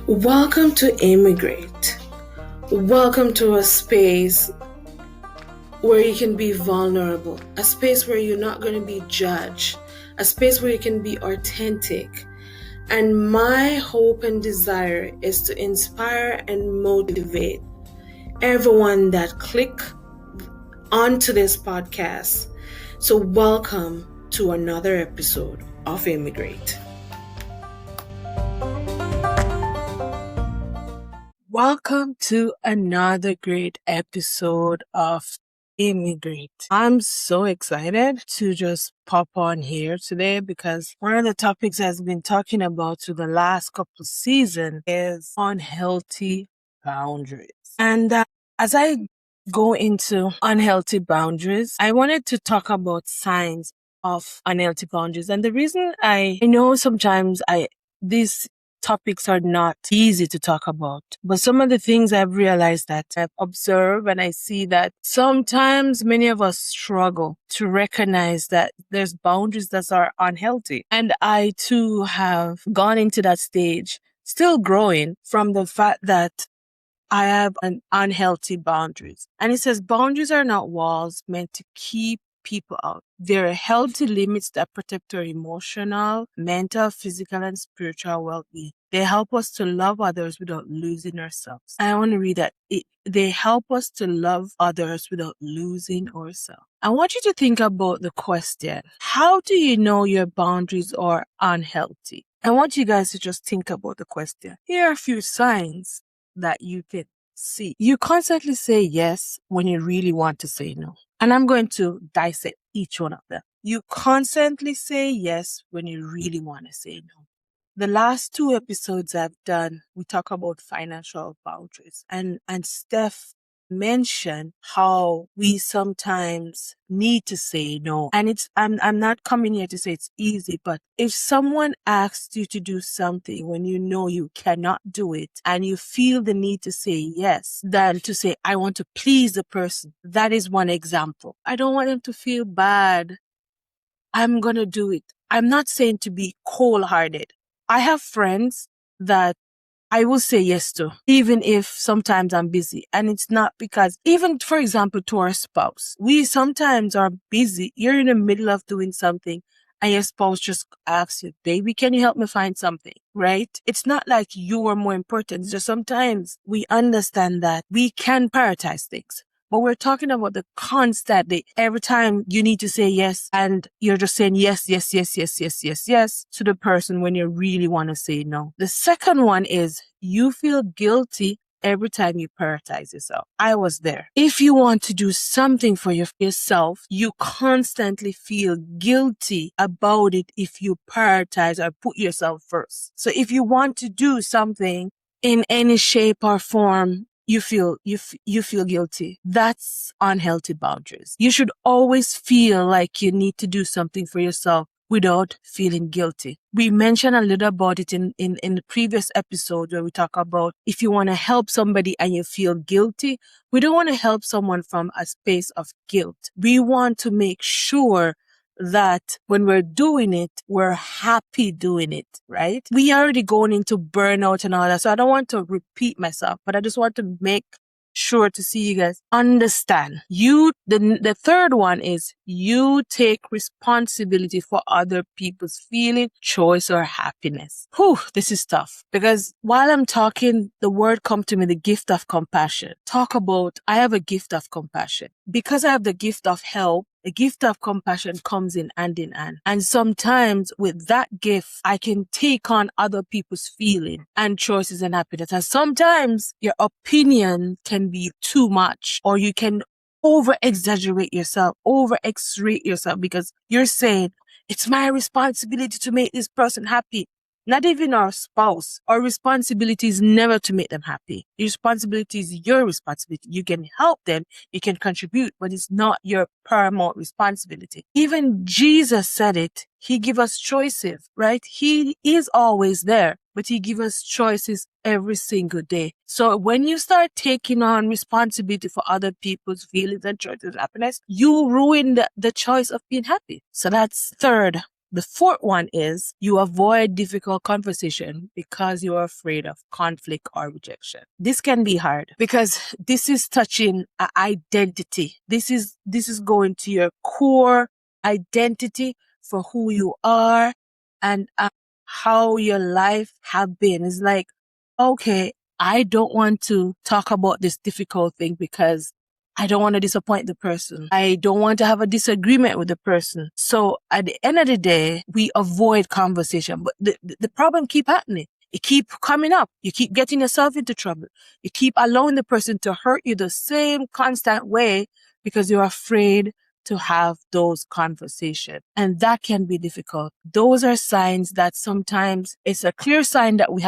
Welcome to Immigrate. Welcome to a space where you can be vulnerable, a space where you're not going to be judged, a space where you can be authentic. And my hope and desire is to inspire and motivate everyone that click onto this podcast. So welcome to another episode of Immigrate. Welcome to another great episode of Immigrate. I'm so excited to just pop on here today because one of the topics I've been talking about through the last couple of seasons is unhealthy boundaries. And as I go into unhealthy boundaries, I wanted to talk about signs of unhealthy boundaries. And the reason I know sometimes these topics are not easy to talk about. But some of the things I've realized that I've observed and I see that sometimes many of us struggle to recognize that there's boundaries that are unhealthy. And I too have gone into that stage, still growing from the fact that I have an unhealthy boundaries. And it says boundaries are not walls meant to keep people out. They're healthy limits that protect our emotional, mental, physical, and spiritual well-being. They help us to love others without losing ourselves. I want to read that. They help us to love others without losing ourselves. I want you to think about the question, how do you know your boundaries are unhealthy? I want you guys to just think about the question. Here are a few signs that you can see. You constantly say yes when you really want to say no. And I'm going to dissect each one of them. You constantly say yes when you really want to say no. The last two episodes I've done, we talk about financial boundaries. And Steph mentioned how we sometimes need to say no. And I'm not coming here to say it's easy, but if someone asks you to do something when you know you cannot do it and you feel the need to say yes, than to say, I want to please the person. That is one example. I don't want them to feel bad. I'm going to do it. I'm not saying to be cold-hearted. I have friends that I will say yes to, even if sometimes I'm busy. And it's not because, even for example, to our spouse, we sometimes are busy. You're in the middle of doing something and your spouse just asks you, baby, can you help me find something? Right? It's not like you are more important. It's just sometimes we understand that we can prioritize things. But we're talking about the constant, every time you need to say yes and you're just saying yes to the person when you really want to say no. The second one is you feel guilty every time you prioritize yourself. I was there. If you want to do something for yourself, you constantly feel guilty about it if you prioritize or put yourself first. So if you want to do something in any shape or form, you feel guilty. That's unhealthy boundaries. You should always feel like you need to do something for yourself without feeling guilty. We mentioned a little about it in the previous episode where we talk about if you want to help somebody and you feel guilty, we don't want to help someone from a space of guilt. We want to make sure that when we're doing it, we're happy doing it, right? We already going into burnout and all that. So I don't want to repeat myself, but I just want to make sure to see you guys understand. The third one is you take responsibility for other people's feeling, choice, or happiness. This is tough because while I'm talking, the word come to me, the gift of compassion. I have a gift of compassion. Because I have the gift of help, the gift of compassion comes in hand in hand. And sometimes with that gift, I can take on other people's feeling and choices and happiness. And sometimes your opinion can be too much, or you can over-exaggerate yourself, over-X-rate yourself because you're saying, it's my responsibility to make this person happy. Not even our spouse. Our responsibility is never to make them happy. Your responsibility is your responsibility. You can help them, you can contribute, but it's not your paramount responsibility. Even Jesus said it. He give us choices, right? He is always there, but he give us choices every single day. So when you start taking on responsibility for other people's feelings and choices and happiness, you ruin the choice of being happy. So that's third. The fourth one is you avoid difficult conversation because you're afraid of conflict or rejection. This can be hard because this is touching identity. This is going to your core identity for who you are and how your life have been. It's like, okay, I don't want to talk about this difficult thing because I don't want to disappoint the person. I don't want to have a disagreement with the person. So at the end of the day, we avoid conversation, but the problem keep happening. It keep coming up. You keep getting yourself into trouble. You keep allowing the person to hurt you the same constant way because you're afraid to have those conversations. And that can be difficult. Those are signs that sometimes it's a clear sign that we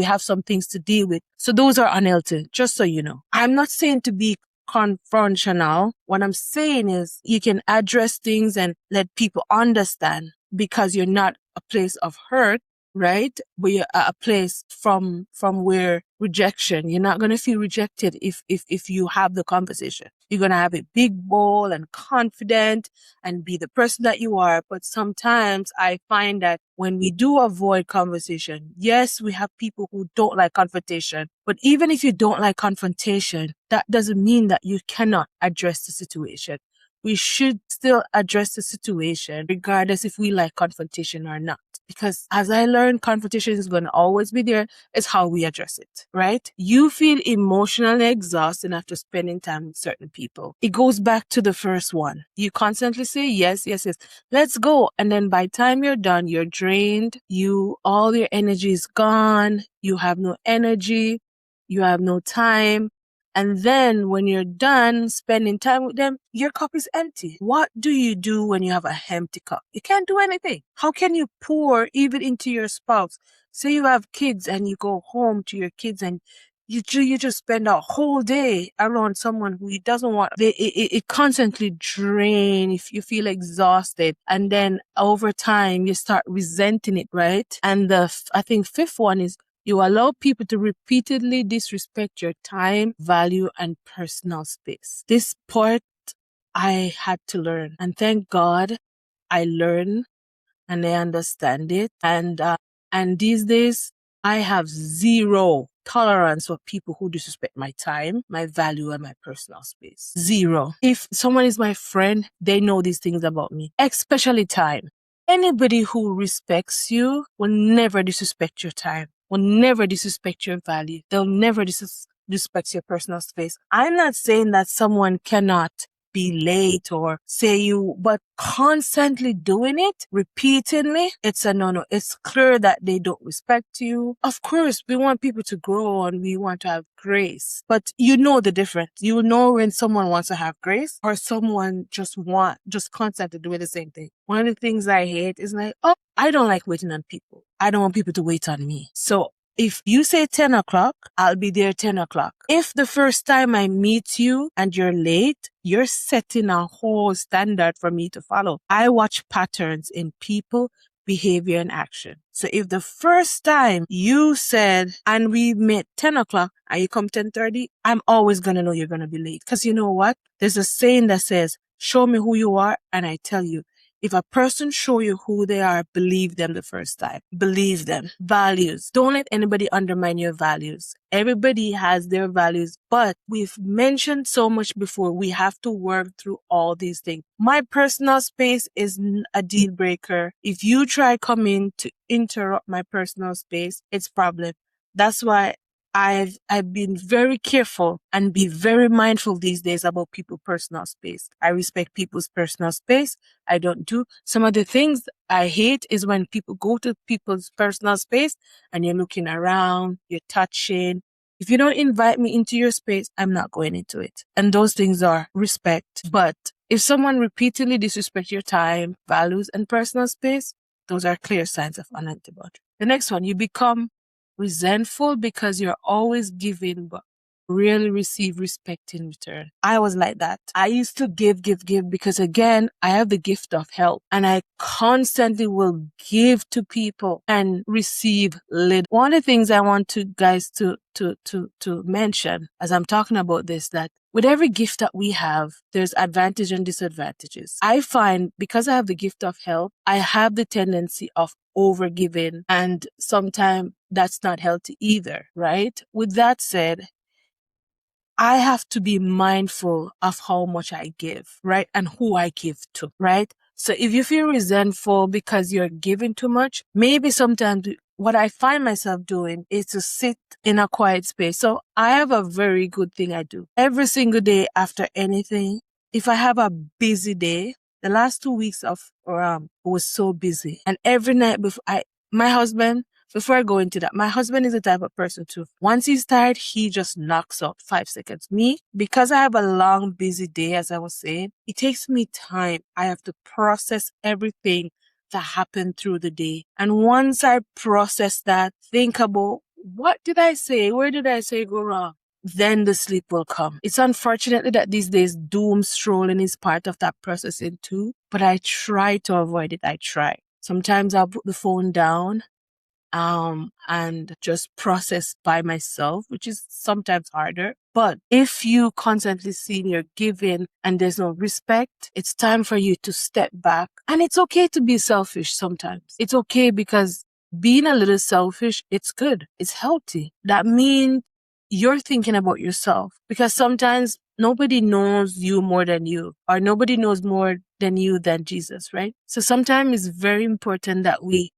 have some things to deal with. So those are unhealthy, just so you know. I'm not saying to be confrontational. What I'm saying is you can address things and let people understand because you're not a place of hurt, right? But you're at a place from where rejection, you're not going to feel rejected if you have the conversation. You're going to have it big, bold and confident and be the person that you are. But sometimes I find that when we do avoid conversation, yes, we have people who don't like confrontation. But even if you don't like confrontation, that doesn't mean that you cannot address the situation. We should still address the situation regardless if we like confrontation or not. Because as I learned, confrontation is going to always be there. It's how we address it, right? You feel emotionally exhausted after spending time with certain people. It goes back to the first one. You constantly say, yes, yes, yes, let's go. And then by the time you're done, you're drained. All your energy is gone. You have no energy. You have no time. And then when you're done spending time with them, your cup is empty. What do you do when you have an empty cup? You can't do anything. How can you pour even into your spouse? Say you have kids and you go home to your kids and you just spend a whole day around someone who doesn't want. It constantly drain if you feel exhausted, and then over time you start resenting it, right? And I think fifth one is you allow people to repeatedly disrespect your time, value, and personal space. This part I had to learn, and thank God I learned and I understand it. And these days I have zero tolerance for people who disrespect my time, my value, and my personal space. Zero. If someone is my friend, they know these things about me, especially time. Anybody who respects you will never disrespect your time, will never disrespect your value. They'll never disrespect your personal space. I'm not saying that someone cannot be late or but constantly doing it repeatedly, it's a no-no. It's clear that they don't respect you. Of course, we want people to grow and we want to have grace, but you know the difference. You know when someone wants to have grace or someone just constantly doing the same thing. One of the things I hate is like, oh, I don't like waiting on people. I don't want people to wait on me. So if you say 10 o'clock, I'll be there 10 o'clock. If the first time I meet you and you're late, you're setting a whole standard for me to follow. I watch patterns in people, behavior, and action. So if the first time you said, and we met 10 o'clock, and you come 10:30, I'm always going to know you're going to be late. Because you know what? There's a saying that says, show me who you are, and I tell you. If a person show you who they are, believe them the first time. Believe them. Values. Don't let anybody undermine your values. Everybody has their values, but we've mentioned so much before, we have to work through all these things. My personal space is a deal breaker. If you try coming to interrupt my personal space, it's problem. That's why I've been very careful and be very mindful these days about people's personal space. I respect people's personal space. I don't do. Some of the things I hate is when people go to people's personal space and you're looking around, you're touching. If you don't invite me into your space, I'm not going into it. And those things are respect. But if someone repeatedly disrespects your time, values, and personal space, those are clear signs of unhealthy boundary. The next one, you become resentful because you're always giving but rarely receive respect in return. I was like that. I used to give because again, I have the gift of help and I constantly will give to people and receive little. One of the things I want to guys to mention as I'm talking about this, that with every gift that we have, there's advantage and disadvantages. I find because I have the gift of help, I have the tendency of overgiving, and sometimes that's not healthy either, right? With that said, I have to be mindful of how much I give, right? And who I give to, right? So if you feel resentful because you're giving too much, maybe sometimes what I find myself doing is to sit in a quiet space. So I have a very good thing I do. Every single day after anything, if I have a busy day, the last 2 weeks of was so busy. And every night my husband, before I go into that, my husband is the type of person too. Once he's tired, he just knocks out 5 seconds. Me, because I have a long, busy day, as I was saying, it takes me time. I have to process everything that happened through the day. And once I process that, think about, what did I say? Where did I say go wrong? Then the sleep will come. It's unfortunately that these days doom scrolling is part of that processing too, but I try to avoid it. I try. Sometimes I'll put the phone down and just process by myself, which is sometimes harder. But if you constantly see you're giving and there's no respect, it's time for you to step back. And it's okay to be selfish sometimes. It's okay, because being a little selfish, it's good. It's healthy. That means you're thinking about yourself, because sometimes nobody knows you more than you, or nobody knows more than you than Jesus, right? So sometimes it's very important that we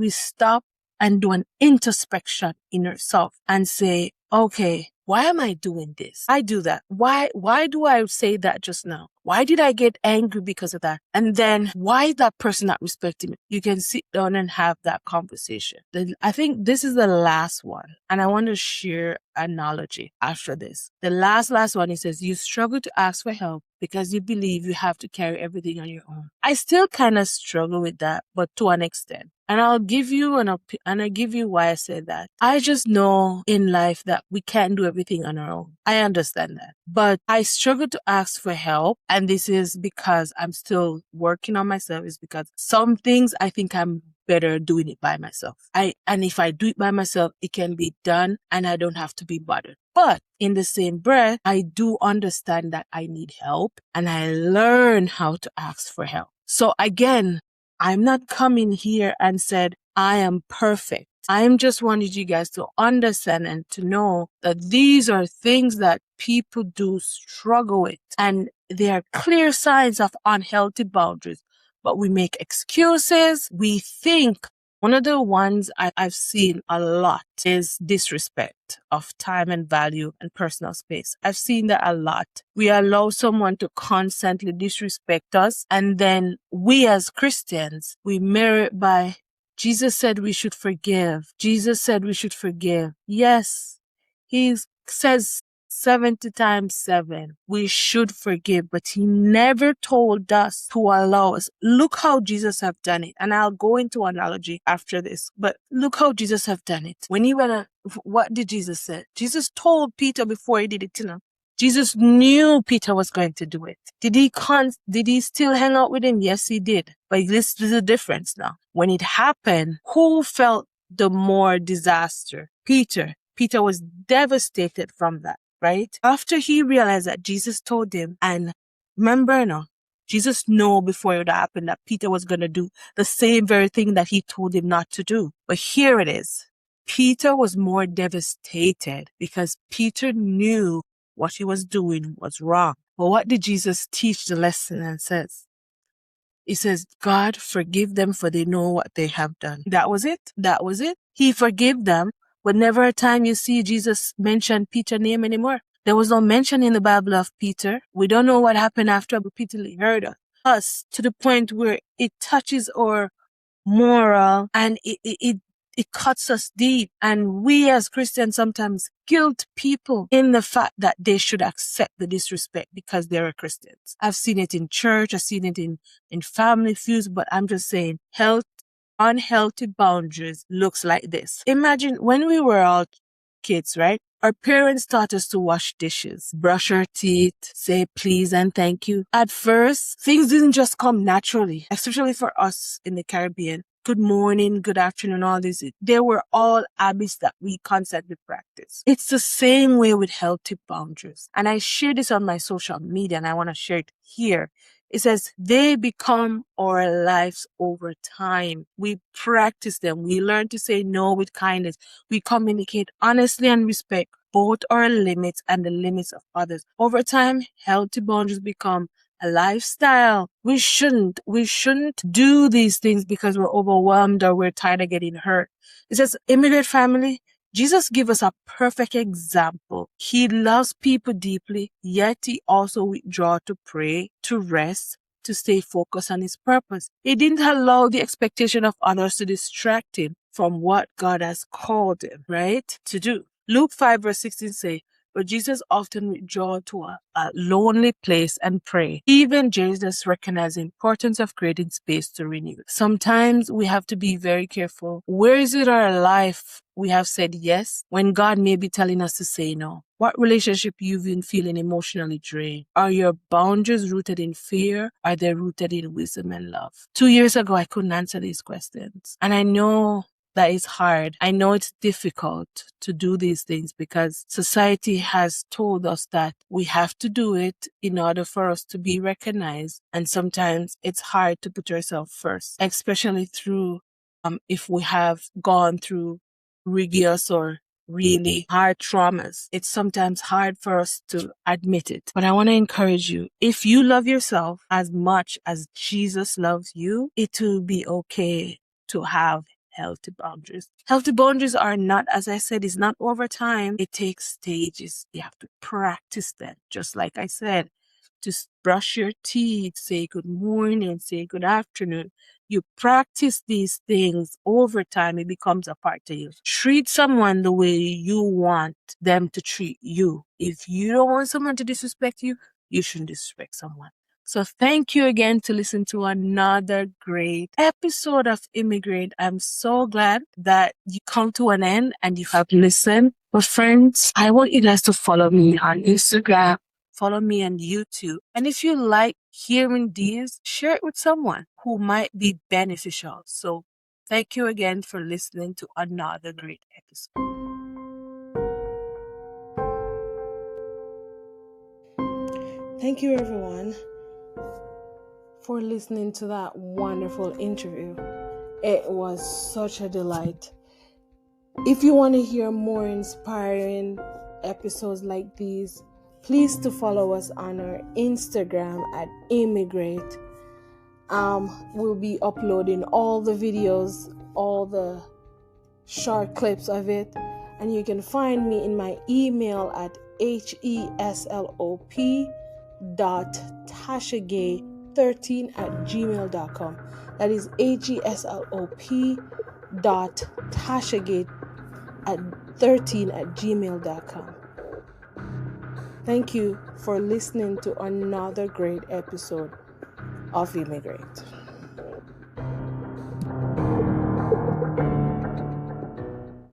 stop and do an introspection in ourselves and say, okay, why am I doing this? I do that. Why do I say that just now? Why did I get angry because of that? And then why is that person not respecting me? You can sit down and have that conversation. Then I think this is the last one. And I want to share an analogy after this. The last one, it says, you struggle to ask for help because you believe you have to carry everything on your own. I still kind of struggle with that, but to an extent. And I'll give you and I give you why I say that. I just know in life that we can't do everything on our own. I understand that. But I struggle to ask for help. And this is because I'm still working on myself. It's because some things I think I'm better doing it by myself. And if I do it by myself, it can be done and I don't have to be bothered. But in the same breath, I do understand that I need help and I learn how to ask for help. So again, I'm not coming here and said, I am perfect. I'm just wanting you guys to understand and to know that these are things that people do struggle with. And there are clear signs of unhealthy boundaries. But we make excuses. We think. One of the ones I've seen a lot is disrespect of time and value and personal space. I've seen that a lot. We allow someone to constantly disrespect us, and then we as Christians, we mirror it by, Jesus said we should forgive. Jesus said we should forgive. Yes, he says 70 times 7. We should forgive, but he never told us to allow us. Look how Jesus have done it. And I'll go into analogy after this, but look how Jesus have done it. When he went, what did Jesus say? Jesus told Peter before he did it, Jesus knew Peter was going to do it. Did he still hang out with him? Yes, he did. But this is the difference now. When it happened, who felt the more disaster? Peter. Peter was devastated from that. Right? After he realized that Jesus told him, and remember now, Jesus knew before it happened that Peter was going to do the same very thing that he told him not to do. But here it is. Peter was more devastated because Peter knew what he was doing was wrong. But what did Jesus teach the lesson and says? He says, God, forgive them for they know what they have done. That was it. That was it. He forgave them. But never a time you see Jesus mention Peter's name anymore. There was no mention in the Bible of Peter. We don't know what happened after, but Peter heard us to the point where it touches our moral and it cuts us deep. And we as Christians sometimes guilt people in the fact that they should accept the disrespect because they're Christians. I've seen it in church. I've seen it in family feuds, but I'm just saying unhealthy boundaries looks like this. Imagine when we were all kids, right? Our parents taught us to wash dishes, brush our teeth, say please and thank you. At first, things didn't just come naturally, especially for us in the Caribbean. good morning, good afternoon, all these. They were all habits that we constantly practice. It's the same way with healthy boundaries. And I share this on my social media and I want to share it here. It says they become our lives over time. We practice them. We learn to say no with kindness. We communicate honestly and respect both our limits and the limits of others. Over time, healthy boundaries become a lifestyle. We shouldn't do these things because we're overwhelmed or we're tired of getting hurt. It says, immigrant family, Jesus gave us a perfect example. He loves people deeply, yet he also withdrew to pray, to rest, to stay focused on his purpose. He didn't allow the expectation of others to distract him from what God has called him, right, to do. Luke 5 verse 16 say, but Jesus often withdrew to a lonely place and pray. Even Jesus recognized the importance of creating space to renew. Sometimes we have to be very careful. Where is it in our life we have said yes when God may be telling us to say no? What relationship you've been feeling emotionally drained? Are your boundaries rooted in fear? Are they rooted in wisdom and love? 2 years ago, I couldn't answer these questions. And I know that is hard. I know it's difficult to do these things because society has told us that we have to do it in order for us to be recognized. And sometimes it's hard to put yourself first, especially through if we have gone through rigorous or really hard traumas. It's sometimes hard for us to admit it. But I want to encourage you, if you love yourself as much as Jesus loves you, it will be okay to have healthy boundaries. Healthy boundaries are not, as I said, it's not over time. It takes stages. You have to practice them. Just like I said, just brush your teeth, say good morning, say good afternoon. You practice these things over time, it becomes a part of you. Treat someone the way you want them to treat you. If you don't want someone to disrespect you, you shouldn't disrespect someone. So thank you again to listen to another great episode of Immigrate. I'm so glad that you come to an end and you have listened. But friends, I want you guys to follow me on Instagram, follow me on YouTube. And if you like hearing these, share it with someone who might be beneficial. So thank you again for listening to another great episode. Thank you everyone for listening to that wonderful interview. It was such a delight. If you want to hear more inspiring episodes like these, please to follow us on our Instagram at Immigrate. We'll be uploading all the videos, all the short clips of it, and you can find me in my email at heslop.Tasha-Gaye13@gmail.com. That is heslop.Tasha-Gaye13@gmail.com. Thank you for listening to another great episode of Immigrate.